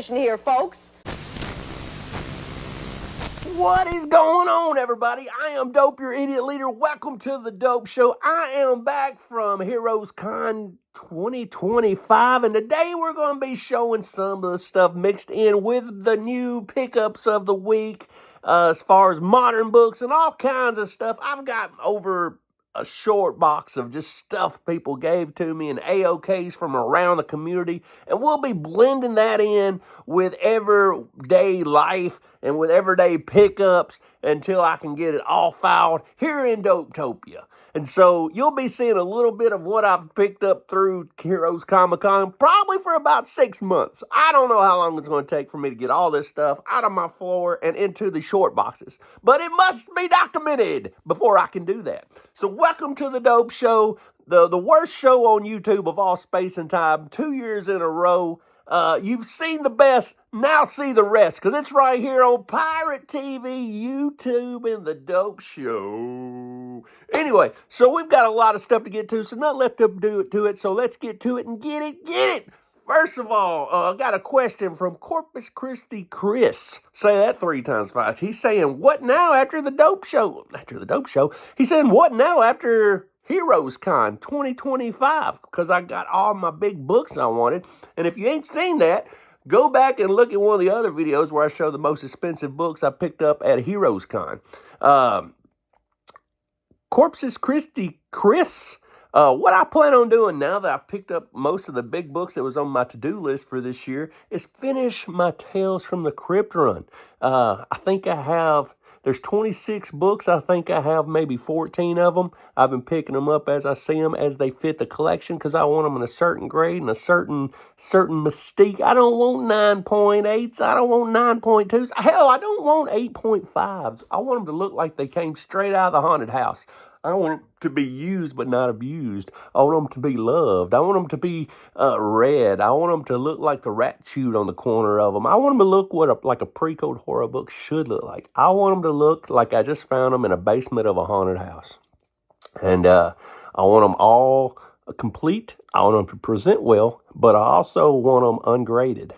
situation here, folks. What is going on, everybody? I am Dope, your idiot leader. Welcome to the Dope Show. I am back from Heroes Con 2025, and today we're going to be showing some of the stuff mixed in with the new pickups of the week, as far as modern books and all kinds of stuff. I've got over a short box of just stuff people gave to me and AOKs from around the community, and we'll be blending that in with everyday life and with everyday pickups until I can get it all filed here in Dopetopia. And so you'll be seeing a little bit of what I've picked up through Heroes Comic Con, probably for about 6 months. I don't know how long it's going to take for me to get all this stuff out of my floor and into the short boxes, but it must be documented before I can do that. So welcome to the Dope Show, the worst show on YouTube of all space and time, 2 years in a row. You've seen the best, now see the rest, because it's right here on Pirate TV, YouTube, and the Dope Show. Anyway, so we've got a lot of stuff to get to, so nothing left to do to it, so let's get to it and get it. First of all, I got a question from Corpus Christi Chris. Say that 3 times fast. He's saying, what now after the Dope Show? After the Dope Show? He's saying, what now after Heroes Con 2025? Because I got all my big books I wanted. And if you ain't seen that, go back and look at one of the other videos where I show the most expensive books I picked up at Heroes Con. Corpus Christi Chris, what I plan on doing now that I picked up most of the big books that was on my to-do list for this year is finish my Tales from the Crypt run. I think I have, there's 26 books. I think I have maybe 14 of them. I've been picking them up as I see them, as they fit the collection, because I want them in a certain grade and a certain mystique. I don't want 9.8s. I don't want 9.2s. Hell, I don't want 8.5s. I want them to look like they came straight out of the haunted house. I want them to be used but not abused. I want them to be loved. I want them to be read. I want them to look like the rat chewed on the corner of them. I want them to look like a pre-code horror book should look like. I want them to look like I just found them in a basement of a haunted house. And I want them all complete. I want them to present well, but I also want them ungraded.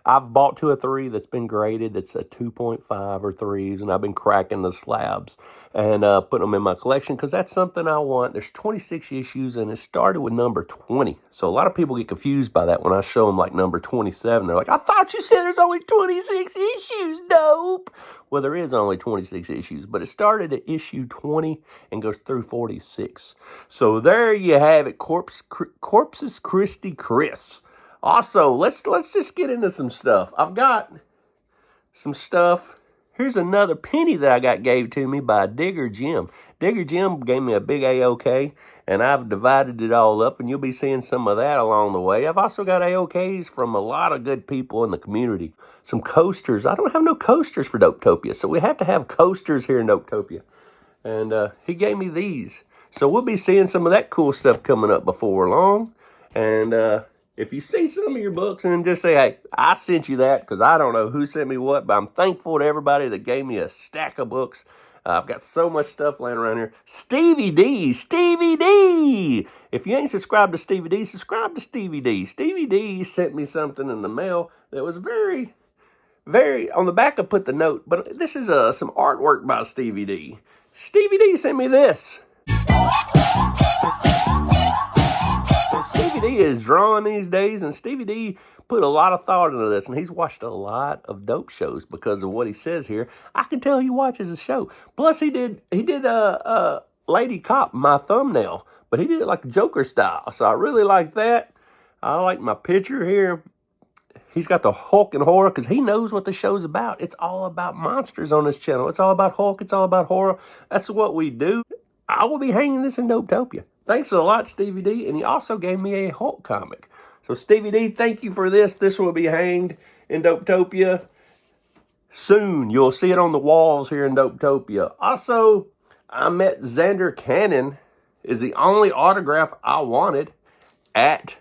I've bought 2 or 3 that's been graded, that's a 2.5 or 3s, and I've been cracking the slabs and putting them in my collection because that's something I want. There's 26 issues, and it started with number 20. So a lot of people get confused by that when I show them like number 27. They're like, I thought you said there's only 26 issues, Dope. Well, there is only 26 issues, but it started at issue 20 and goes through 46. So there you have it, Corpus Christi Chris. Also, let's just get into some stuff. I've got some stuff. Here's another penny that I got gave to me by Digger Jim. Digger Jim gave me a big AOK, and I've divided it all up, and you'll be seeing some of that along the way. I've also got AOKs from a lot of good people in the community. Some coasters. I don't have no coasters for Dopetopia, so we have to have coasters here in Dopetopia. And he gave me these. So we'll be seeing some of that cool stuff coming up before long. And if you see some of your books and just say, hey, I sent you that, because I don't know who sent me what, but I'm thankful to everybody that gave me a stack of books. I've got so much stuff laying around here. Stevie D! If you ain't subscribed to Stevie D, subscribe to Stevie D. Stevie D sent me something in the mail that was very, very, on the back I put the note, but this is some artwork by Stevie D. Stevie D sent me this. Stevie D is drawing these days, and Stevie D put a lot of thought into this, and he's watched a lot of Dope shows because of what he says here. I can tell he watches the show. Plus, he did Lady Cop, my thumbnail, but he did it like Joker style, so I really like that. I like my picture here. He's got the Hulk and horror because he knows what the show's about. It's all about monsters on this channel. It's all about Hulk. It's all about horror. That's what we do. I will be hanging this in Dopetopia. Thanks a lot, Stevie D. And he also gave me a Hulk comic. So, Stevie D, thank you for this. This will be hanged in Dopetopia soon. You'll see it on the walls here in Dopetopia. Also, I met Xander Cannon. Is the only autograph I wanted at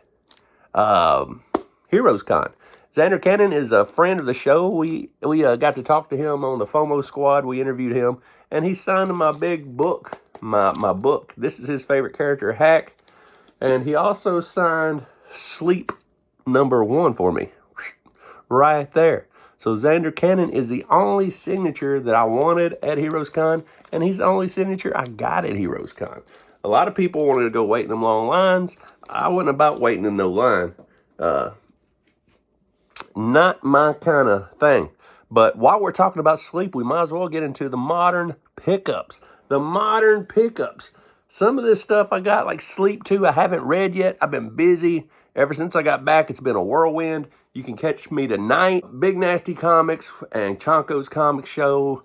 Heroes Con. Xander Cannon is a friend of the show. We got to talk to him on the FOMO Squad. We interviewed him, and he signed my big book, my book. This is his favorite character, Hack, and he also signed Sleep #1 for me. right there. So Xander Cannon is the only signature that I wanted at Heroes Con, and he's the only signature I got at Heroes Con. A lot of people wanted to go wait in them long lines. I wasn't about waiting in no line. Not my kind of thing. But while we're talking about sleep, we might as well get into the modern pickups. The modern pickups. Some of this stuff I got, like Sleep 2, I haven't read yet. I've been busy. Ever since I got back, it's been a whirlwind. You can catch me tonight. Big Nasty Comics and Chonko's Comic Show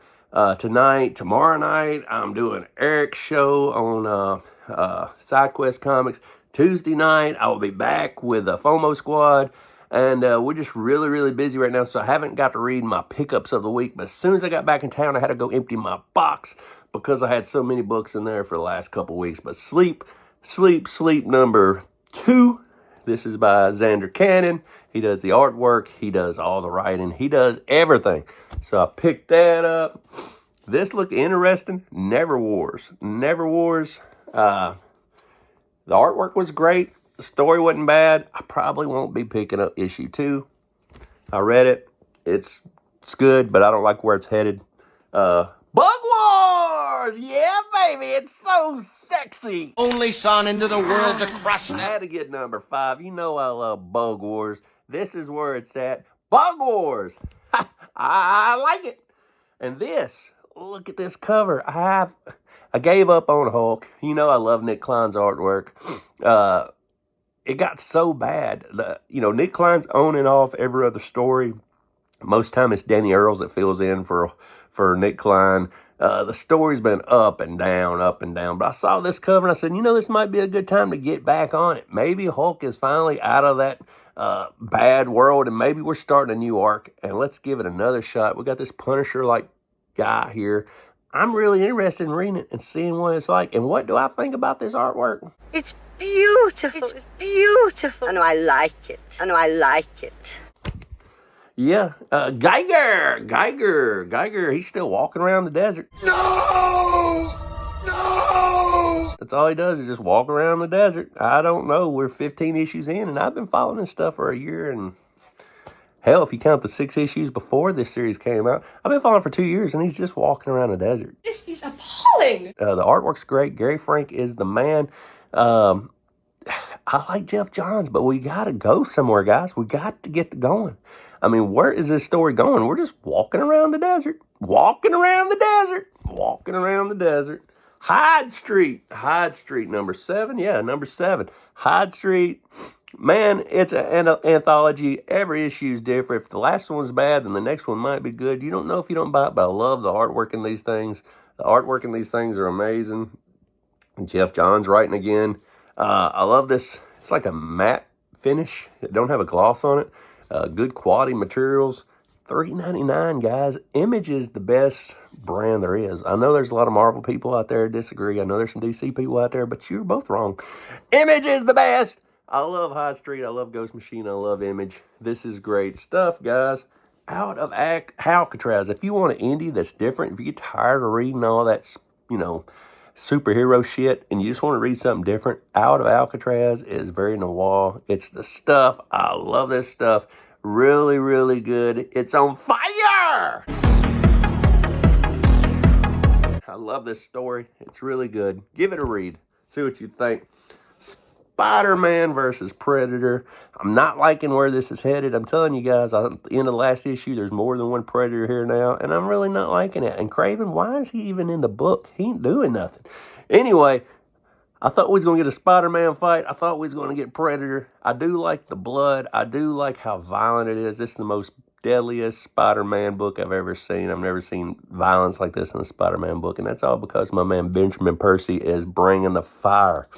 tonight. Tomorrow night, I'm doing Eric's show on SideQuest Comics. Tuesday night, I will be back with the FOMO Squad. And we're just really, really busy right now, so I haven't got to read my pickups of the week. But as soon as I got back in town, I had to go empty my box because I had so many books in there for the last couple weeks. But Sleep number 2. This is by Xander Cannon. He does the artwork. He does all the writing. He does everything. So I picked that up. This looked interesting. Never Wars. The artwork was great. The story wasn't bad. I probably won't be picking up issue 2. I read it. It's good, but I don't like where it's headed. Bug Wars! Yeah, baby, it's so sexy. Only son into the world to crush I that. had to get number 5. You know I love Bug Wars. This is where it's at. Bug Wars. I like it. And this, look at this cover. I gave up on Hulk. You know I love Nick Klein's artwork. It got so bad. Nick Klein's on and off every other story. Most time it's Danny Earls that fills in for Nick Klein. The story's been up and down. But I saw this cover and I said, this might be a good time to get back on it. Maybe Hulk is finally out of that bad world and maybe we're starting a new arc. And let's give it another shot. We got this Punisher-like guy here. I'm really interested in reading it and seeing what it's like. And what do I think about this artwork? It's beautiful. It's beautiful. I like it. Yeah. Geiger. He's still walking around the desert. No! That's all he does is just walk around the desert. I don't know. We're 15 issues in, and I've been following this stuff for a year. And hell, if you count the 6 issues before this series came out, I've been following for 2 years, and he's just walking around the desert. This is appalling. The artwork's great. Gary Frank is the man. I like Jeff Johns, but we got to go somewhere, guys. We got to get going. I mean, where is this story going? We're just walking around the desert. Hyde Street, number 7. Yeah, number 7. Hyde Street. Man, it's an anthology. Every issue is different. If the last one's bad, then the next one might be good. You don't know if you don't buy it, but I love the artwork in these things. The artwork in these things are amazing. Jeff Johns writing again. I love this. It's like a matte finish. It don't have a gloss on it. Good quality materials. $3.99, guys. Image is the best brand there is. I know there's a lot of Marvel people out there who disagree. I know there's some DC people out there, but you're both wrong. Image is the best. I love Hyde Street. I love Ghost Machine. I love Image. This is great stuff, guys. Out of Alcatraz. If you want an indie that's different, if you get tired of reading all that, superhero shit and you just want to read something different, Out of Alcatraz is very noir. It's the stuff. I love this stuff. Really, really good. It's on fire. I love this story. It's really good. Give it a read. See what you think. Spider-Man versus Predator. I'm not liking where this is headed. I'm telling you guys, at the end of the last issue, there's more than one Predator here now, and I'm really not liking it. And Kraven, why is he even in the book? He ain't doing nothing. Anyway, I thought we was going to get a Spider-Man fight. I thought we was going to get Predator. I do like the blood. I do like how violent it is. This is the most deadliest Spider-Man book I've ever seen. I've never seen violence like this in a Spider-Man book, and that's all because my man Benjamin Percy is bringing the fire.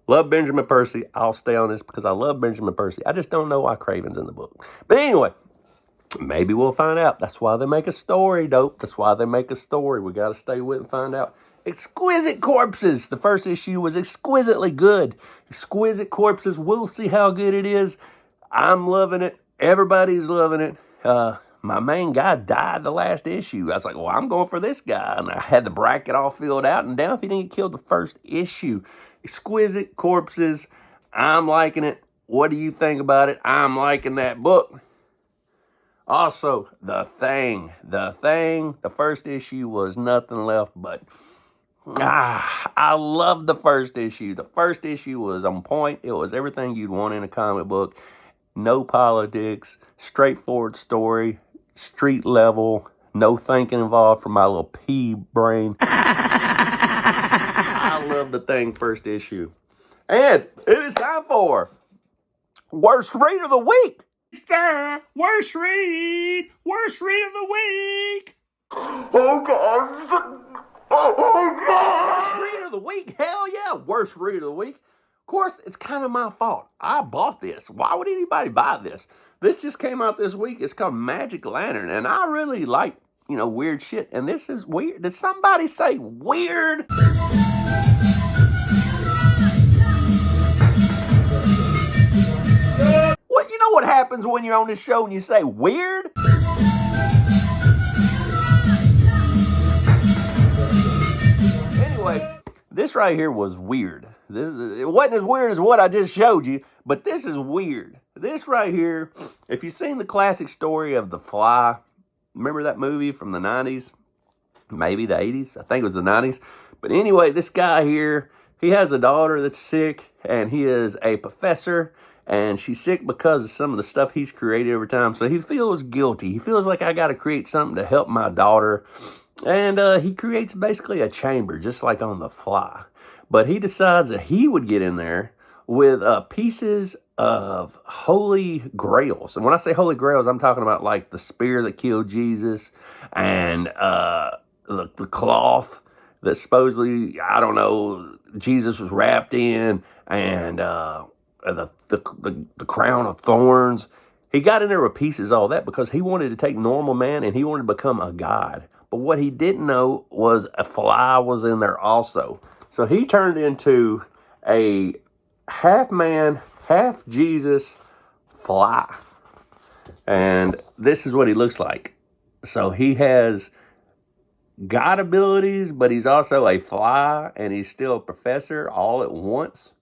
Love Benjamin Percy. I'll stay on this because I love Benjamin Percy. I just don't know why Kraven's in the book. But anyway, maybe we'll find out. That's why they make a story, dope. That's why they make a story. We got to stay with it and find out. Exquisite Corpses. The first issue was exquisitely good. Exquisite Corpses. We'll see how good it is. I'm loving it. Everybody's loving it. My main guy died the last issue. I was like, well, I'm going for this guy. And I had the bracket all filled out. And down if he didn't get killed the first issue. Exquisite Corpses. I'm liking it. What do you think about it? I'm liking that book. Also, The Thing. The first issue was nothing left but, I loved the first issue. The first issue was on point. It was everything you'd want in a comic book. No politics, straightforward story, street level, no thinking involved from my little pea brain. I love The Thing first issue. And it is time for Worst Read of the Week. It's the worst read of the week. Oh, God. Oh, God. Worst read of the week? Hell yeah, worst read of the week. Of course, it's kind of my fault. I bought this. Why would anybody buy this? This just came out this week. It's called Magic Lantern, and I really like, weird shit. And this is weird. Did somebody say weird? Well, you know what happens when you're on this show and you say weird? Anyway, this right here was weird. It wasn't as weird as what I just showed you, but this is weird. This right here, if you've seen the classic story of The Fly, remember that movie from the 90s? Maybe the 80s? I think it was the 90s. But anyway, this guy here, he has a daughter that's sick, and he is a professor, and she's sick because of some of the stuff he's created over time. So he feels guilty. He feels like I got to create something to help my daughter. And he creates basically a chamber, just like on The Fly. But he decides that he would get in there with pieces of holy grails. And when I say holy grails, I'm talking about like the spear that killed Jesus and the cloth that supposedly, I don't know, Jesus was wrapped in, and the crown of thorns. He got in there with pieces of all that because he wanted to take normal man and he wanted to become a god. But what he didn't know was a fly was in there also. So he turned into a half man, half Jesus fly. And this is what he looks like. So he has God abilities, but he's also a fly, and he's still a professor all at once.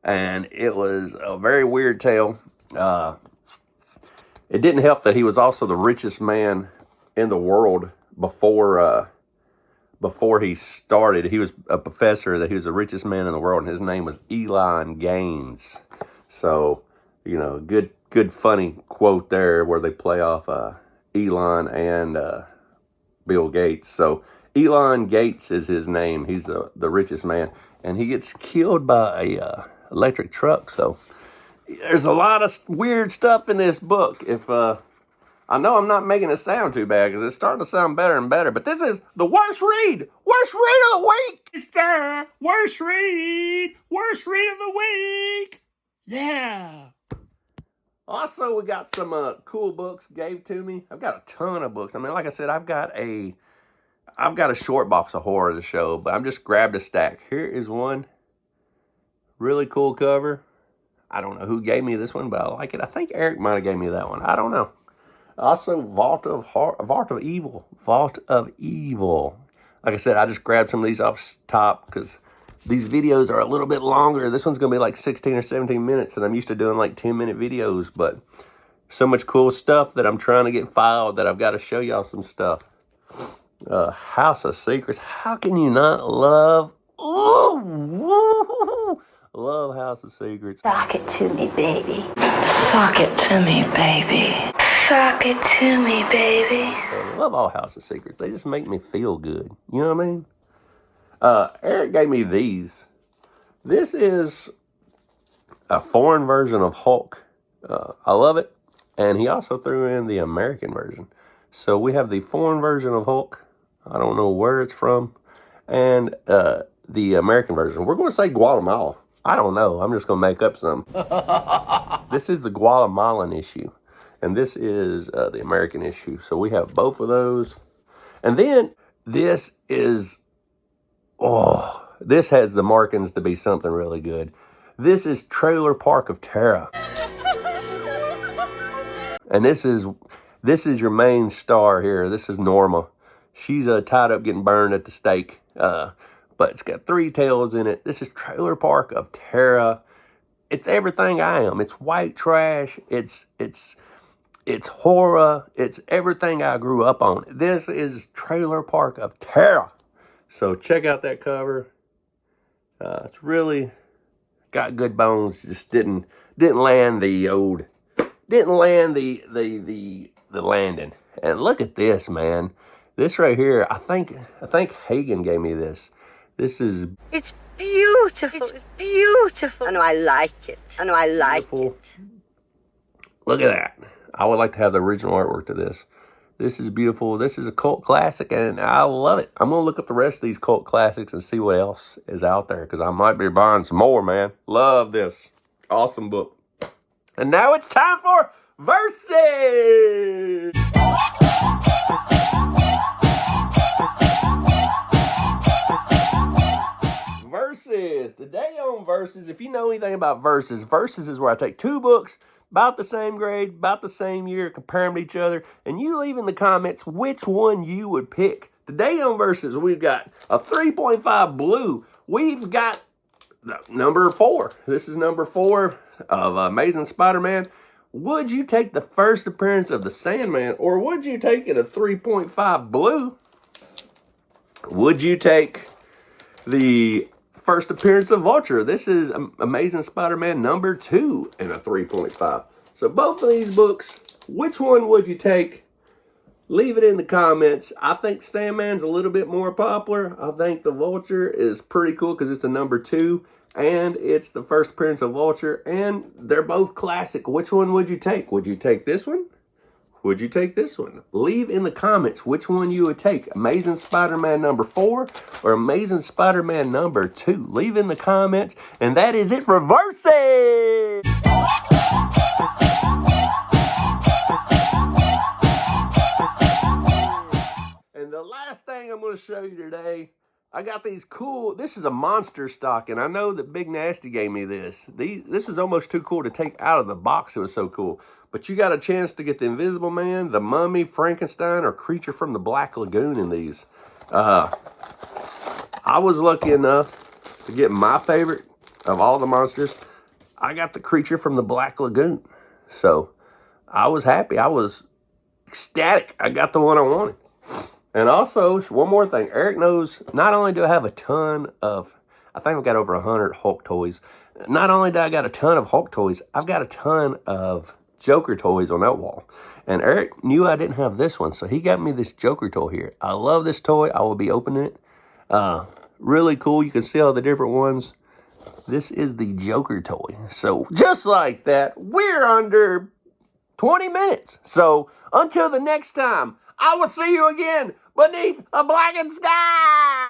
And it was a very weird tale. It didn't help that he was also the richest man in the world before he started. He was a professor, that he was the richest man in the world, and his name was Elon Gaines. So, good funny quote there where they play off Elon and Bill Gates. So Elon Gates is his name. He's the richest man, and he gets killed by a electric truck. So there's a lot of weird stuff in this book. If I know I'm not making it sound too bad because it's starting to sound better and better, but this is the worst read of the week. It's the worst read of the week. Yeah. Also, we got some cool books gave to me. I've got a ton of books. I mean, like I said, I've got a short box of horror to show, but I'm just grabbed a stack. Here is one really cool cover. I don't know who gave me this one, but I like it. I think Eric might have gave me that one. I don't know. Also, Vault of Evil. Like I said, I just grabbed some of these off top because these videos are a little bit longer. This one's going to be like 16 or 17 minutes, and I'm used to doing like 10-minute videos, but so much cool stuff that I'm trying to get filed that I've got to show y'all some stuff. House of Secrets. How can you not love? Love House of Secrets. Sock it to me, baby. Sock it to me, baby. Sock it to me, baby. I love all House of Secrets. They just make me feel good. You know what I mean? Eric gave me these. This is a foreign version of Hulk. I love it. And he also threw in the American version. So we have the foreign version of Hulk. I don't know where it's from. And the American version. We're going to say Guatemala. I don't know. I'm just going to make up some. This is the Guatemalan issue. And this is the American issue. So we have both of those. And then this is, this has the markings to be something really good. This is Trailer Park of Terror. And this is your main star here. This is Norma. She's tied up getting burned at the stake. But it's got 3 tails in it. This is Trailer Park of Terror. It's everything I am. It's white trash. It's It's horror. It's everything I grew up on. This is Trailer Park of Terror. So check out that cover. It's really got good bones. Just didn't land the landing. And look at this, man. This right here, I think Hagen gave me this. This is It's beautiful. It's beautiful. I know I like it. I know I like beautiful. it. Look at that. I would like to have the original artwork to this. This is beautiful. This is a cult classic, and I love it. I'm going to look up the rest of these cult classics and see what else is out there, because I might be buying some more, man. Love this. Awesome book. And now it's time for Versus! Versus. Today on Versus, if you know anything about Versus, Versus is where I take two books about the same grade, about the same year, compare them to each other, and you leave in the comments which one you would pick. Today on Versus, we've got a 3.5 blue. We've got number 4. This is number 4 of Amazing Spider-Man. Would you take the first appearance of the Sandman, or would you take it a 3.5 blue? Would you take the first appearance of Vulture? This is Amazing Spider-Man number 2 in a 3.5. So both of these books, which one would you take? Leave it in the comments. I think Sandman's a little bit more popular. I think the Vulture is pretty cool because it's a number 2 and it's the first appearance of Vulture, and they're both classic. Which one would you take? Would you take this one? Would you take this one? Leave in the comments which one you would take. Amazing Spider-Man number 4 or Amazing Spider-Man number 2. Leave in the comments. And that is it for Versus! And the last thing I'm going to show you today, I got these cool, this is a monster stock, and I know that Big Nasty gave me this. This is almost too cool to take out of the box. It was so cool. But you got a chance to get the Invisible Man, the Mummy, Frankenstein, or Creature from the Black Lagoon in these. I was lucky enough to get my favorite of all the monsters. I got the Creature from the Black Lagoon. So I was happy. I was ecstatic. I got the one I wanted. And also, one more thing. Eric knows not only do I have a ton of, I think I've got over 100 Hulk toys. Not only do I got a ton of Hulk toys, I've got a ton of Joker toys on that wall. And Eric knew I didn't have this one, so he got me this Joker toy here. I love this toy. I will be opening it. Really cool. You can see all the different ones. This is the Joker toy. So just like that, we're under 20 minutes. So until the next time, I will see you again beneath a blackened sky.